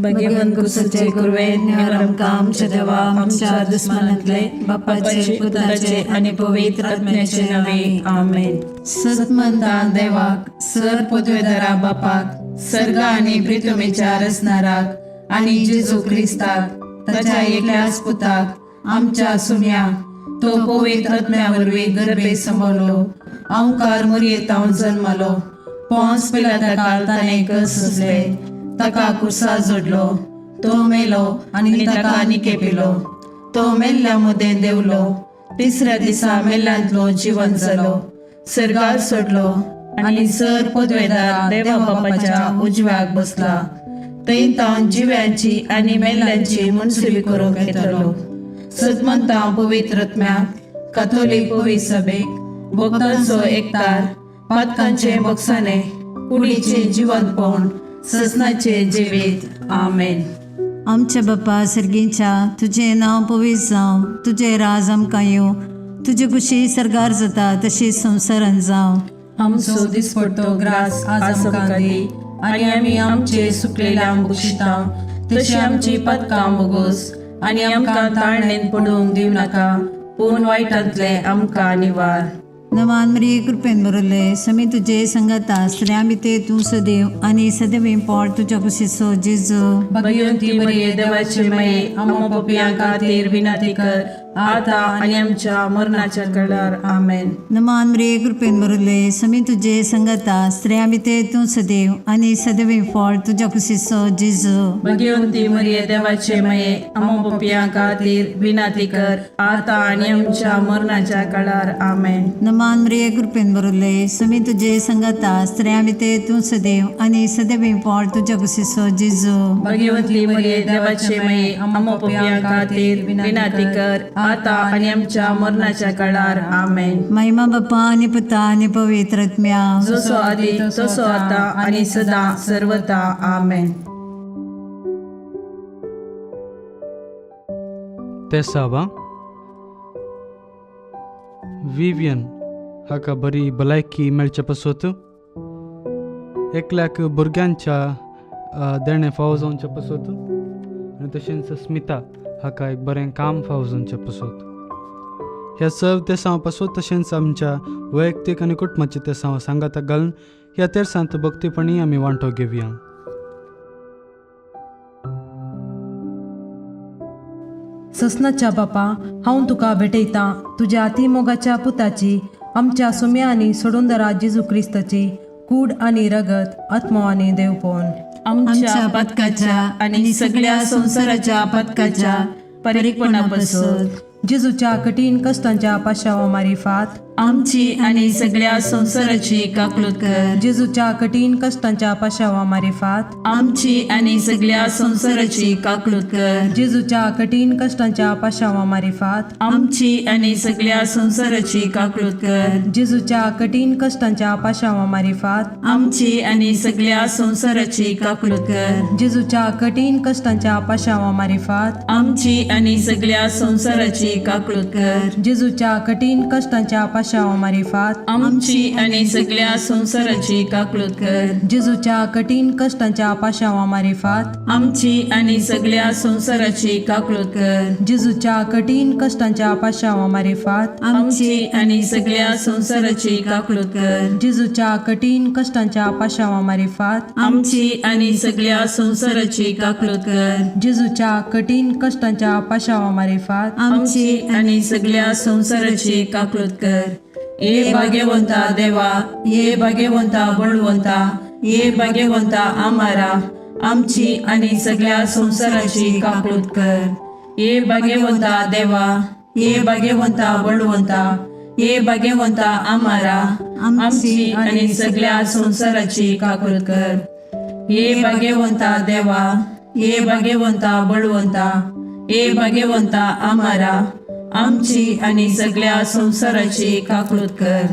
भगवंत कुसचे कुर्वे निवरम काम देवा आमच्या दुश्मनातले बापाचे पुत्राचे आणि पवित्र आत्म्याचे नावे आमेन. सत्मंता देवाक सर पदवेदारा बापाक सर्ग आणि पृथ्वीच्या रचणाराक आणि जेजू ख्रिस्ताक ताच्या एकल्याच पुताक आमच्या सुम्या तो पवित्र आत्म्यावरवी गर्भे संभवलो ओंकार मरियेतावन जन्मलो पोंस पिलाताकाल ताणे कसले ताका कुर्सा जोडलो तो मेलो आणि ताका निकेपिलो तो मेल्ल्या मुदे देवलो तिसऱ्या दिसा मेल्ल्यांतलो जीवन जालो सर्गार सोडलो आणि सर पदवेदार देवा बापाच्या उजव्याक बसला थंय तावन जिव्यांची आणि मेल्ल्यांची मुनसिबी करूंक येतलो. सत्मंता पवित्र आत्म्याक कॅथोलिक पवित्र सभेक भक्तांचो एकतार पातकांचे बक्षाने कुडीचे जिवंतपण ससनाचे जिवीत आमेन. आमच्या बापा सर्गीच्या तुझे नाव पवित्र जावं तुझे राज आमकां येवं तुझे कुशी सरगार जाता तशी संवसारान जावं. आमचो दिसपडटो ग्रास आज आमकां दी आणि आमी आमचे सुकलेल्यांक बक्षिता तशी आमची पदकां बोगोस आणि आमकां ताळणेन पडूंक दिव नाका पूण वायटांतले आमकां निवार. नमान मरी कृपेन बरले समी तुझे संगता स्त्रियां भितर तूं सदैव आणि सदैव पोट तुझ्या कुशीचो जेजू. भगवंती मरिये देवाचे माये आमो पापियां खातीर विनंती कर आता आणि आमच्या मरणाच्या काळार आमेन. नमान मरी कृपेन बरले समी तुझे संगता स्त्रियां भितर तूं सदैव आणि सदैव पोट तुझ्या कुशीचो जेजू. भगवंती मरिये देवाचे माये आमो पापियां खातीर विनंती कर आता आणि आमच्या मरणाच्या काळार आमेन. नमान मरी कृपेन बरले समी तुझे संगता स्त्रियां भितर तूं सदैव आणि सदैव पोट तुझ्या कुशीचो जेजू. भगवंती मरिये देवाचे माये आमो पापियां खातीर विनंती कर आता आणि आमच्या मरणाच्या काळार आमेन. महिमा बापा आणि पुता आणि पवित्र आत्म्या जसो आदी तसो आता आणि सदा सर्वदा आमेन. तेसावा विवियन हाका बरी भलायकी मेळचे पसत एकल्याक भुरग्यांच्या देणे फावो जावचे पसत आनी तशेंच स्मिता हाका एक बरें काम फावो जावचे पसत. ह्या सर्व तेसां पसत तशेंच आमच्या वैयक्तीक आनी कुटुंबाच्या तेसां सांगाताक घालून ह्या तेर्सांत भक्तीपणी आमी वांटो घेवया. ससनाच्या बापा हांव तुका भेटयतां तुज्या अतिमोगाच्या पुताची आमच्या सुम्या आनी सोडूनदरा जेजू क्रिस्ताची कूड आनी रगत आत्मो आनी देवपण आमच्या पदकाच्या आणि सगळ्या संसाराच्या पदकाच्या परीकपणा बसत जेजूच्या कठीण कष्टांच्या पाशावा मारिफात आमची आणि सगळ्या संसाराची काकलूत कर. जेजूच्या कठीण कष्टांच्या पाशावा मारिफात आमची आणि सगळ्या संसाराची काकलूत कर. जेजूच्या कठीण कष्टांच्या पाशावा मारिफात आमची आणि सगळ्या संसाराची काकलूत कर. जेजूच्या कठीण कष्टांच्या पाशावा मारिफात आमची आणि सगळ्या संसाराची काकलूत कर. जेजूच्या कठीण कष्टांच्या पाशावा मारिफात आमची आणि सगळ्या संसाराची काकलूत कर. जेजूच्या कठीण कष्टांच्या पाशावा मारिफात आमची आणि सगळ्या संसाराची काकलूत कर. जेजूच्या कठीण कष्टांच्या पाशावा मारिफात आमची आणि सगळ्या संसाराची काकलूत कर. जेजूच्या कठीण कष्टांच्या पाशावा मारिफात आमची आणि सगळ्या संसाराची काकलूत कर. जेजूच्या कठीण कष्टांच्या पाशावा मारिफात आमची आणि सगळ्या संसाराची काकलूत कर. जेजूच्या कठीण कष्टांच्या पाशावा मारिफात आमची आणि सगळ्या संसाराची काकलूत कर. ये भाग्यवंता देवा ये भाग्यवंता बळवंता ये भाग्यवंता आम्हारा आमची आणि सगळ्या संसाराची काकलूत कर. ये भाग्यवंता देवा ये भाग्यवंता बळवंता ये भाग्यवंता आम्हारा आमची आणि सगळ्या संसाराची काकलूत कर. ये भाग्यवंता देवा ये भाग्यवंता बळवंता ये भाग्यवंता आम्हारा आमची आणि सगळ्या संसाराची काकलूत कर.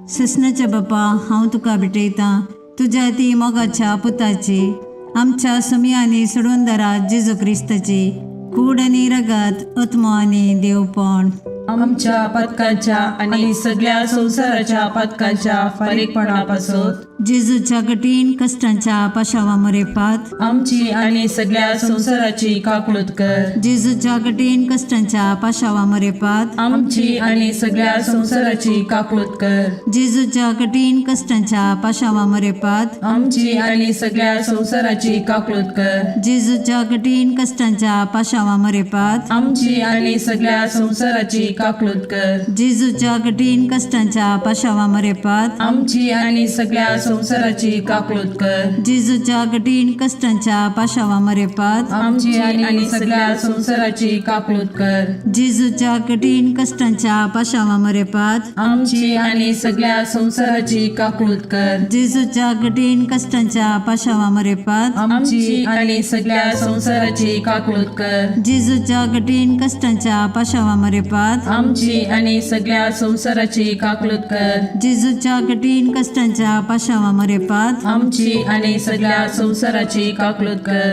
ससनाच्या बापा हांव तुका भेटयतां तुज्या ती मोगाच्या पुताची आमच्या सुम्या आनी सोडूनदरा जेजू क्रिस्ताची कूड आनी रगत आत्मो आनी देवपण आमच्या पथकाच्या आणि सगळ्या संसाराच्या पथकाच्या बारीकपणापासून जेजूच्या कठीण कष्टांच्या पाशावामरेपात आमची आणि सगळ्या संसाराची काकलूत कर. जेजूच्या कठीण कष्टांच्या पाशावामरेपात आमची आणि सगळ्या संसाराची काकलूत कर. जेजूच्या कठीण कष्टांच्या पाशावामरेपात आमची आणि सगळ्या संसाराची काकलूत कर. जेजूच्या कठीण कष्टांच्या पाशावामरेपात आमची आणि सगळ्या संसाराची काकलूत कर. जेजूच्या कठीण कष्टांच्या पाशावामरेपात आमची आणि सगळ्या संसाराची काकलूत कर. जेजूच्या कठीण कष्टांच्या पाशावामरेपात आमची आणि सगळ्या संसाराची काकलूत कर. जेजूच्या कठीण कष्टांच्या पाशावामरेपात आमची आणि सगळ्या संसाराची काकलूत कर. जेजूच्या कठीण कष्टांच्या पाशावामरेपात आमची आणि सगळ्या संसाराची काकलूत कर. जेजूच्या कठीण कष्टांच्या पाशावामरेपात आमची आणि सगळ्या संसाराची काकलूत कर. जेजूच्या कठीण कष्टांच्या पाशावामरेपात आमची आणि सगळ्या संसाराची काकलूत कर.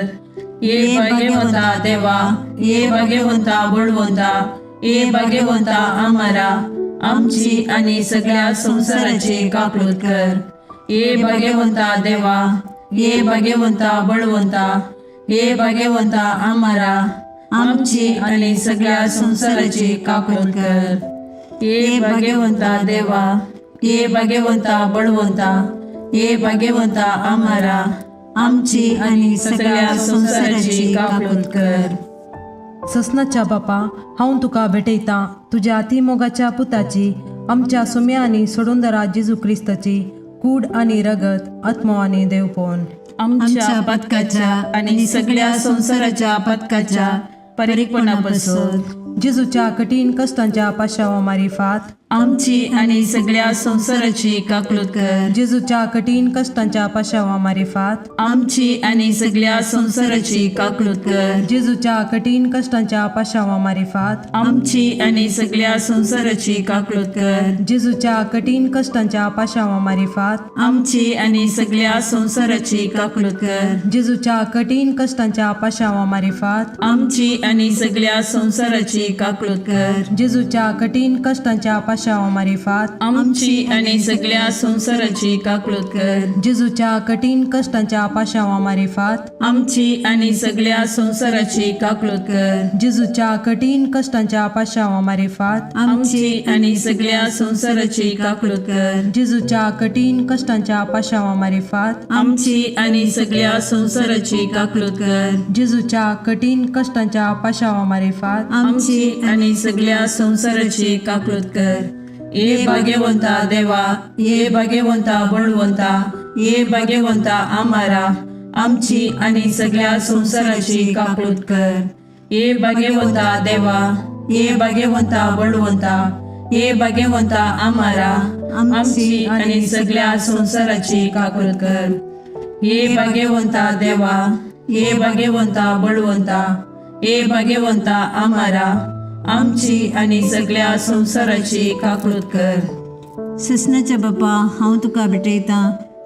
ये भाग्यवंता देवा, ये भाग्यवंता बळवंता, ये भाग्यवंता आम्हारा, आमची आणि सगळ्या संसाराची काकलूत कर. ये भाग्यवंता देवा, ये भाग्यवंता बळवंता, ये भाग्यवंता आम्हारा, आमची आणि सगळ्या संसाराची काकलूत कर. ये भाग्यवंता देवा, ये भाग्यवंता बळवंता, ये भाग्यवंता आम्हारा, आमची आणि सगळ्या संसाराची काकलूत कर. ससनाच्या बापा, हांव तुका भेटयता तुझ्या अतिमोगाच्या पुताची, आमच्या सुम्या आणि सोडूंदरा जेजू क्रिस्ताची कूड आणि रगत आत्मो आणि देवपण आमच्या पथकाच्या आणि सगळ्या संसाराच्या पथकाच्या बारीकपणापासून जेजूच्या कठीण कष्टांच्या पाशावामारिफात आमची आणि सगळ्या संसाराची काकलूत कर. जेजूच्या कठीण कष्टांच्या पाशावामारिफात आमची आणि सगळ्या संसाराची काकलूत कर. जेजूच्या कठीण कष्टांच्या पाशावामारिफात आमची आणि सगळ्या संसाराची काकलूत कर. जेजूच्या कठीण कष्टांच्या पाशावामारिफात आमची आणि सगळ्या संसाराची काकलूत कर. जेजूच्या कठीण कष्टांच्या पाशावामारिफात आमची आणि सगळ्या संसाराची काकलूत कर. जेजूच्या कठीण कष्टांच्या पाशावामारिफात आमची आणि सगळ्या संसाराची काकलूत कर. जेजूच्या कठीण कष्टांच्या पाशावामारिफात आमची आणि सगळ्या संसाराची काकलूत कर. जेजूच्या कठीण कष्टांच्या पाशावामारिफात आमची आणि सगळ्या संसाराची काकलूत कर. जेजूच्या कठीण कष्टांच्या पाशावामारिफात आमची आणि सगळ्या संसाराची काकलूत कर. जेजूच्या कठीण कष्टांच्या पाशावामारिफात आमची आणि सगळ्या संसाराची काकलूत कर. ये भाग्यवंता देवा, ये भाग्यवंता बळवंता, ये भाग्यवंता आम्हारा, आमची आणि सगळ्या संसाराची काकलूत कर. ये भाग्यवंता देवा, ये भाग्यवंता बळवंता, ये भाग्यवंता आम्हारा, आमची आणि सगळ्या संसाराची काकलूत कर. ये भाग्यवंता देवा, ये भाग्यवंता बळवंता, ये भाग्यवंता आम्हारा, आमची आणि सगळ्या संसाराची काकलूत कर. ससनाच्या बापा, हांव तुका भेटयता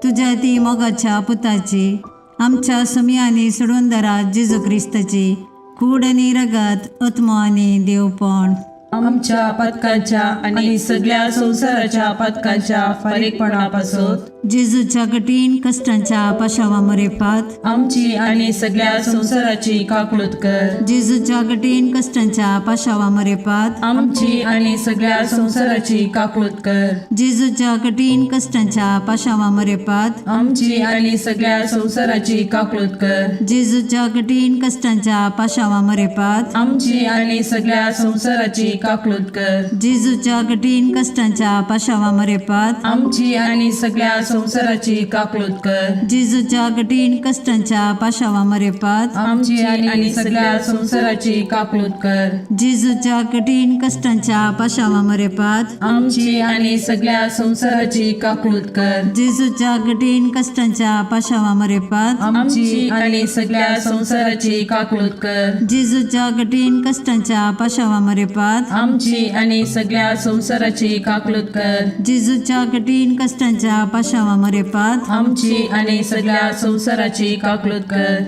तुझ्या ती मोगाच्या पुताची, आमच्या सुम्या आणि सोडूंदरा जेजू क्रिस्ताची कूड आणि रगत आत्मो आणि देवपण आमच्या पथकाच्या आणि सगळ्या संसाराच्या पथकाच्या बारीकपणापासून जेजूच्या कठीण कष्टांच्या पाशावामरेपात आमची आणि सगळ्या संसाराची काकलूत कर. जेजूच्या कठीण कष्टांच्या पाशावामरेपात आमची आणि सगळ्या संसाराची काकलूत कर. जेजूच्या कठीण कष्टांच्या पाशावामरेपात आमची आणि सगळ्या संसाराची काकलूत कर. जेजूच्या कठीण कष्टांच्या पाशावामरेपात आमची आणि सगळ्या संसाराची काकलूत कर. जेजूच्या कठीण कष्टांच्या पाशावामरेपात आमची आणि सगळ्या संसाराची काकलूत कर. जेजूच्या कठीण कष्टांच्या पाशावामरेपात आमची आणि सगळ्या संसाराची काकलूत कर. जेजूच्या कठीण कष्टांच्या पाशावामरेपात आमची आणि सगळ्या संसाराची काकलूत कर. जेजूच्या कठीण कष्टांच्या पाशावामरेपात आमची आणि सगळ्या संसाराची काकलूत कर. जेजूच्या कठीण कष्टांच्या पाशावामरेपात आमची आणि सगळ्या संसाराची काकलूत कर. जेजूच्या कठीण कष्टांच्या पाशावामरेपात आमची आणि सगळ्या संसाराची काकलूत कर.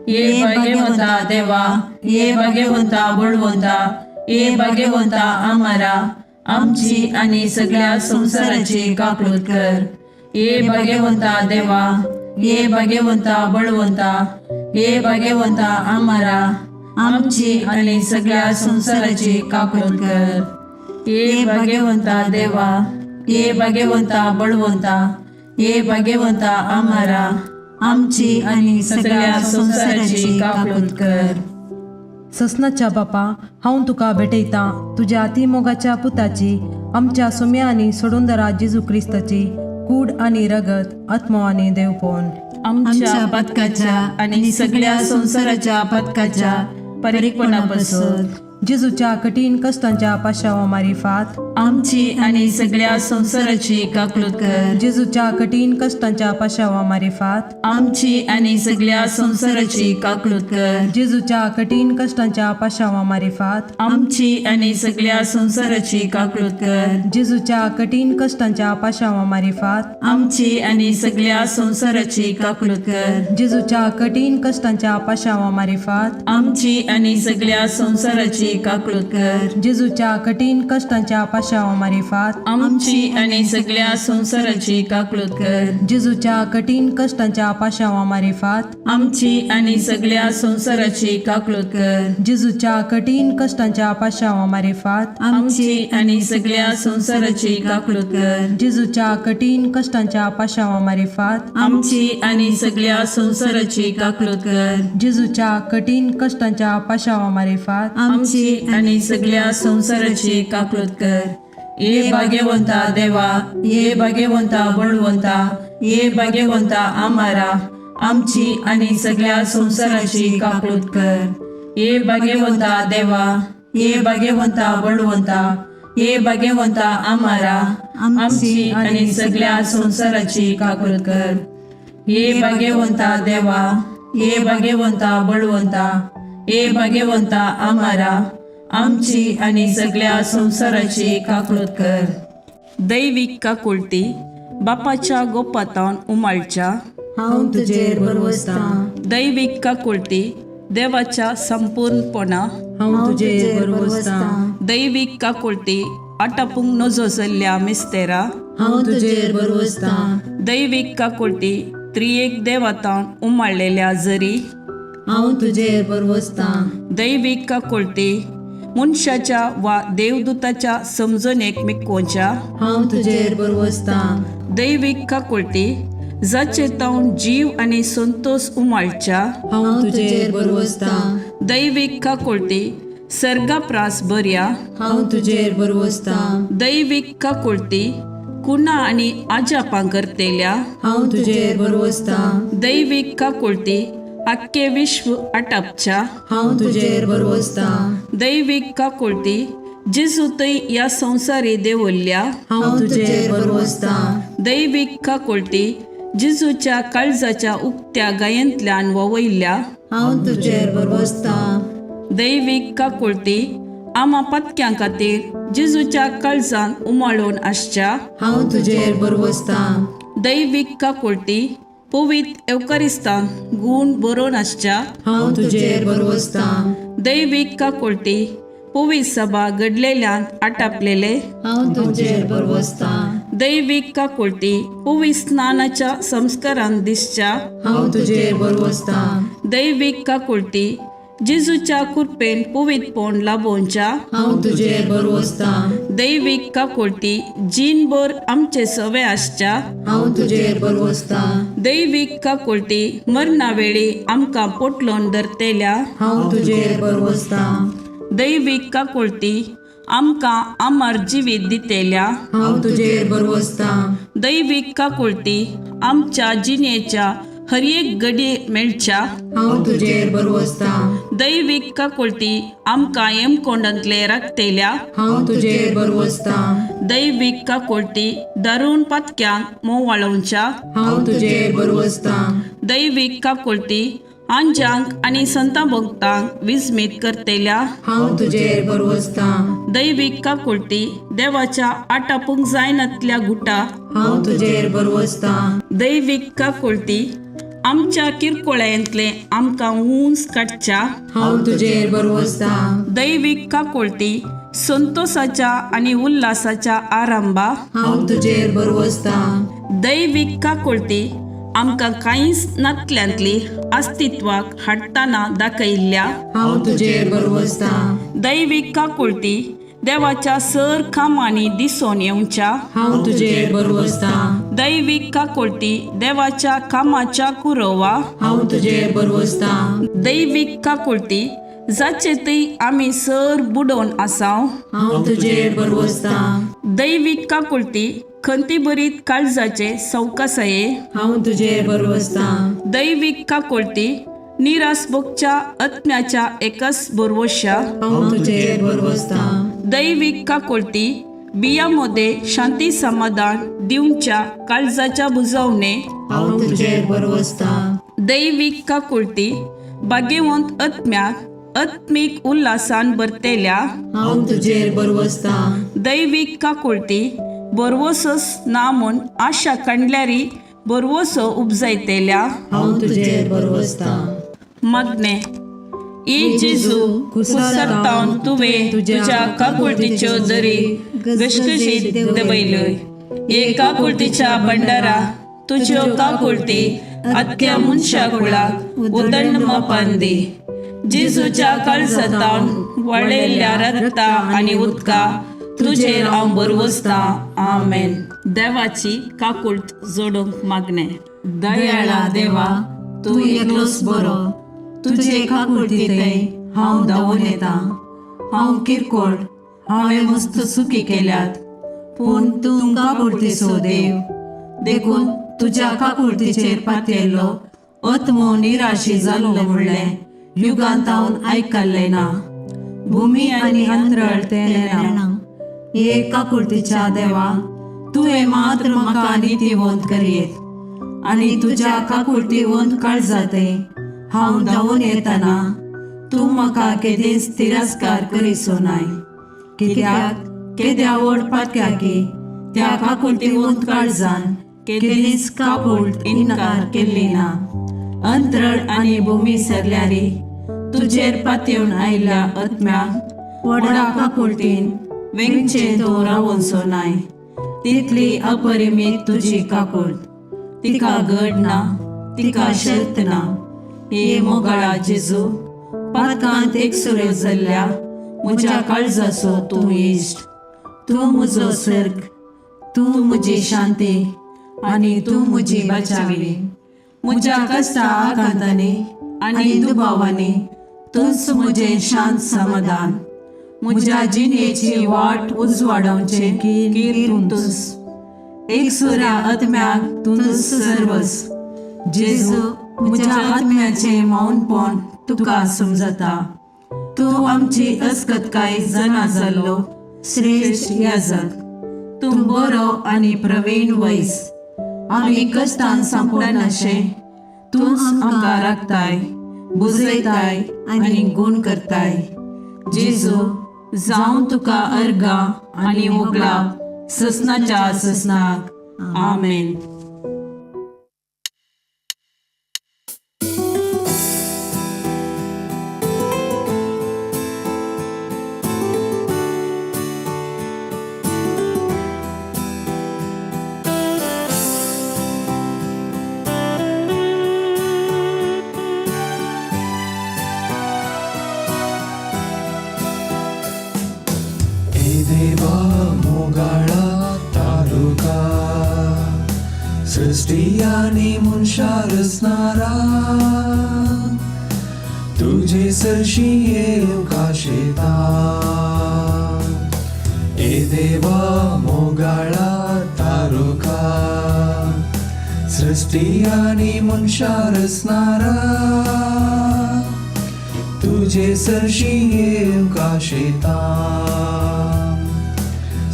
ये भाग्यवंता देवा, ये भाग्यवंता बळवंता, ये भाग्यवंता आम्हारा आमची आणि सगळ्या संसाराची काकूळत कर. ये भाग्यवंता देवा, ये भाग्यवंता बळवंता, ये भाग्यवंता आम्हारा आमची आणि सगळ्या संसाराची काकूळत कर. ये भाग्यवंता देवा, ये भाग्यवंता बळवंता, ये भाग्यवंता आम्हारा आमची आणि सगळ्या संसाराची काकूळत कर. ससनाच्या बापा, हांव तुका भेटयता तुझ्या अतिमोगाच्या पुताची, आमच्या सुम्या आणि सोडून दरा जेजू क्रिस्ताची कूड आणि रगत, आत्मा आणि देवपण, आमच्या पदकाच्या आणि सगळ्या संसाराच्या पदकाच्या परीकपणापासून जेजूच्या कठीण कष्टांच्या पाशावा मारिफात, आमची आणि सगळ्या संसाराची काकूळत कर. जेजूच्या कठीण कष्टांच्या पाशावा मारिफात, आमची आणि सगळ्या संसाराची काकूळत कर. जेजूच्या कठीण कष्टांच्या पाशावा मारिफात, आमची आणि सगळ्या संसाराची काकूळत कर. जेजूच्या कठीण कष्टांच्या पाशावा मारिफात, आमची आणि सगळ्या संसाराची काकूळत कर. जेजूच्या कठीण कष्टांच्या पाशावा मारिफात, आमची आणि सगळ्या संसाराची काकूळत कर. जेजूच्या कठीण कष्टांच्या पाशावा मारिफात, आमची आणि सगळ्या संसाराची काकूळत कर. जेजूच्या कठीण कष्टांच्या पाशावा मारिफात, आमची आणि सगळ्या संसाराची काकूळत कर. जेजूच्या कठीण कष्टांच्या पाशावा मारिफात, आमची आणि सगळ्या संसाराची काकूळत कर. जेजूच्या कठीण कष्टांच्या पाशावा मारिफात, आमची आणि सगळ्या संसाराची काकूळत कर. जेजूच्या कठीण कष्टांच्या पाशावा मारिफात, आमची आणि सगळ्या संसाराची काकूळत कर. ये भाग्यवंता देवा, ये भाग्यवंता बळवंता, ये भाग्यवंता आम्हारा आमची आणि सगळ्या संसाराची काकूळत कर. ये भाग्यवंता देवा, ये भाग्यवंता बळवंता, ये भाग्यवंता आम्हारा आमची आणि सगळ्या संसाराची काकूळत कर. ये भाग्यवंता देवा, ये भाग्यवंता बळवंता, ये भाग्यवंता आम्हारा आमची आणि सगळ्या संसाराची काकूळत कर. दैविक काकुळती बापाच्या गोपातान उमाळच्या, हांव तुजेर बरवसता, दैविक काकुळती देवाच्या संपूर्णपणा, हांव तुजेर बरवसता, दैविक काकुळती आटापूंक नजो जाल्ल्या मिस्तेरा, हांव तुजेर बरवसता, दैविक काकुळती त्रिएक देवातान उमाळलेल्या जरी, हांव तुजेर बरवसता, दैविक काकुळती मनशाच्या वा देवदूताच्या समजणेक मिकोवच्या, हांव तुजेर बरवसता, दैविक काकुळती जाचे तावन जीव आणि संतोष उमाळच्या, हांव तुजेर बरवसता, दैविक काकुळती सर्गाप्रास बऱ्या, हांव तुजेर बरवसता, दैविक काकुळती कुणा आणि आजापां करतेल्या, हांव तुजेर बरवसता, दैविक काकुळती आख्खे विश्व आटापच्या, हांव तुजेर बरवसता, दैविक काकुळती जेजू थंय ह्या संवसारी देवल्ल्या, हांव तुजेर बरवसता, दैविक काकुळती जेजूच्या काळजाच्या उक्त्या गायंतल्यान ववयल्या, हांव तुजेर बरवसता, दैविक काकुळती आमा पत्क्यां खातीर जेजूच्या काळजान उमाळून आसच्या, हांव तुजेर बरवसता, दैविक काकुळती पवित्र एवकारिस्तान गूण बरोवन आसच्या, हांव तुजेर बरवसता, दैविक काकुळती पवित्र सभा घडलेल्यान आटापलेले, हांव तुजेर बरवसता, दैविक काकुळती पवित्र स्नानाच्या संस्कारान दिसच्या, हांव तुजेर बरवसता, दैविक काकुळती जेजूच्या कृपेन पवित्रपण लाभोवच्या, हांव तुजेर बरवसता, दैविक काकुळती जीनभर आमचे सवे आसच्या, हांव तुजेर बरवसता, दैविक काकुळती मरणा वेळी आमकां पोटलोन धरतेल्या, हांव तुजेर बरवसता, दैविक काकुळती आमकां आमार जिवीत दितेल्या, हांव तुजेर बरवसता, दैविक काकुळती आमच्या जिणेच्या हर एक घडी मेळच्या, हांव तुजेर बरवसता, दैविक काकुळती आमकां हेमकोंडांतले राखतेल्या, हांव तुजेर बरवसता, दैविक काकुळती दारूण पातक्यांक मोव वाळोवच्या, हांव तुजेर बरवसता, दैविक काकुळती आंजांक आणि संतां भक्तांक विस्मीत करतेल्या, हांव तुजेर बरवसता, दैविक काकुळती देवाच्या आटापूंक जायनातल्या गुटा, हांव तुजेर बरवसता, दैविक काकुळती आमच्या किरकोळ्यांतले आमकां ऊंच काडच्या हांव तुजेर बरवसता. दैवीक काकोळटी संतोषाच्या आणि उल्हासाच्या आरंभा हांव तुजेर बरवसता. दैवीक काकोळटी आमकां कांयच नातल्यांतली अस्तित्वाक हाडटाना दाखयल्ल्या हांव तुजेर बरवसता. दैवीक काकोळटी देवाच्या सर कामांनी दिसून येवच्या हांव तुजेर बरवसता. दैवीक काकोळटी देवाच्या कामाच्या कुरवा हांव तुजेर बरवसता. दैवीक काकोळटी जाचेतय आमी सर बुडोवन आसाव हांव तुजेर बरवसता. दैवीक काकोळटी खंती बरीत काळजाचे सवकासये हांव तुजेर बरवसता. दैवीक काकोळटी निरासभोगच्या आत्म्याच्या एकच बरवश्या हांव तुजेर बरवसता. दैवीक काकोळटी बियामध्ये शांती समाधान दिवच्या काळजाच्या बुजवणे हांव तुजेर बरवसता. दैवीक काकोळटी भाग्यवंत आत्म्याक आत्मिक उल्हासान भरतेल्या हांव तुजेर बरवसता. दैवीक काकोळटी बरवसस ना म्हूण आशा काडल्यारी बरवसो उपजायतेल्या हांव तुजेर बरवसता. मागणे ई जेजू कुसरतावन तुवें तुज्या काकोळटीच्यो दरी गशगशीत दबयल्योय. हे काकोळटीच्या भंडारा तुज्यो काकोळटी आख्या मनशा कुळाक उदंड मोपान दी. जेजूच्या काळजातावन वळयल्ल्या रक्ता आनी उदका तुजेर हांव बरवसता. आमेन. देवाची काकोळट जोडूंक मागणे. दयाळा देवा, तूं एकलोच बरो. तुजे काकुळटीतय हांव धांवून येता. हांव किरकोळ, हांवें मस्त चुकी केल्यात, पूण तूं काकुळटीचो देव. देखून तुज्या काकुळटीचेर पातयल्लो आत्मो निराशी जाल्लो म्हणलें युगांतावन आयकल्लें ना. भुमी आनी अंतराळ तेना. हे काकुळटीच्या देवा, तुवें मात्र म्हाका नितीवंत करयेत. आनी तुज्या काकुळटीवंत काळजातय हांव धांवून येतना तूं म्हाका केदेंच तिरस्कार करिसो नाय. कित्याक केद्या व्हड पातक्याकी त्या काकुळटीवंत काळजान केदींच काकुळट इन्कार केल्ली ना. अंतराळ आनी भुमी सरल्यारी तुजेर पातयेवन आयिल्ल्या आत्म्याक व्हडा काकुळटीन वेंगचे तो रावोनसो नाय. तितली अपरिमीत तुजी काकुळट. तिका घड ना, तिका शर्त ना. हे मोगाळा जेजू, पातकांत एकसुरे जाल्ल्या म्हज्या काळजाचो तूं इश्ट. तूं म्हजो सर्ग, तूं म्हजी शांती आनी तूं म्हजी बचावी. म्हज्या कश्टा आकांतांनी आनी दुबावांनी तूंच म्हजें शांत समाधान. म्हज्या जिणेची वाट उजवाडोवचे कीर तूंच. एकसुऱ्या आत्म्याक तूंच सर्वस. जेजू, म्हज्या आत्म्याचें मौनपण तुका समजता. तूं आमची अस्कतकाय जना जाल्लो श्रेश्ठ याजक. तूं बरो आनी प्रवीण वैस. आमी कश्टान सांपडनाशे तूंच आमकां राखताय, बुजयताय आनी गूण करताय. जेजू, जावं तुका अर्गा आनी मोगलाप ससनाच्या ससनाक. आमेन. देवा मोगाळा तालुका सृष्टी आणि मनशा रचणारा तुझे सरशी येव काशेता. ए देवा मोगाळा तालुका सृष्टी आणि मनशा रचणारा तुझे सरशी येव काशेता.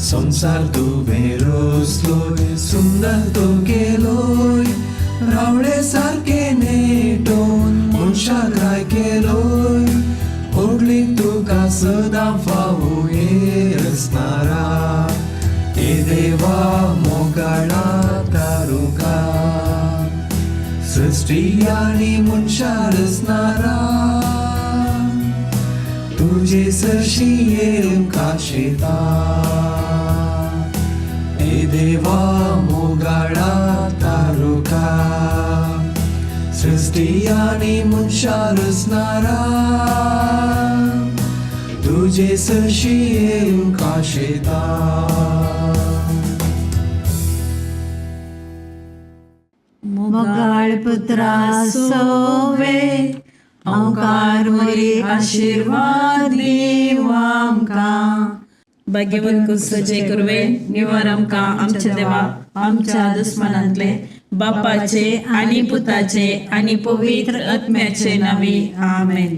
संसार तुवें रचलोय, सुंदर तो केलोय, रावळे सारके नेटोवन मनशाक राय केलोय. व्हडलीक तुका सदां फावो हे रचणारा. ए देवा मोगाळा तारुका सृष्टी आणि मनशार रचणारा तुझे सरशी येऊन काशेता ए देवा मोगाडा तारुका सृष्टी आणि मनशार रचणारा तुझे सरशी येऊन काशेता मोगाळ पुत्रा सोवे ओंकार मरी आशीर्वाद दिवा आमकां भाग्यवन कुसचे कुरवे निवार आमकां आमच्या देवा आमच्या दुस्मनांतले बापाचे आणि पुताचे आणि पवित्र आत्म्याचे नावे आमेन.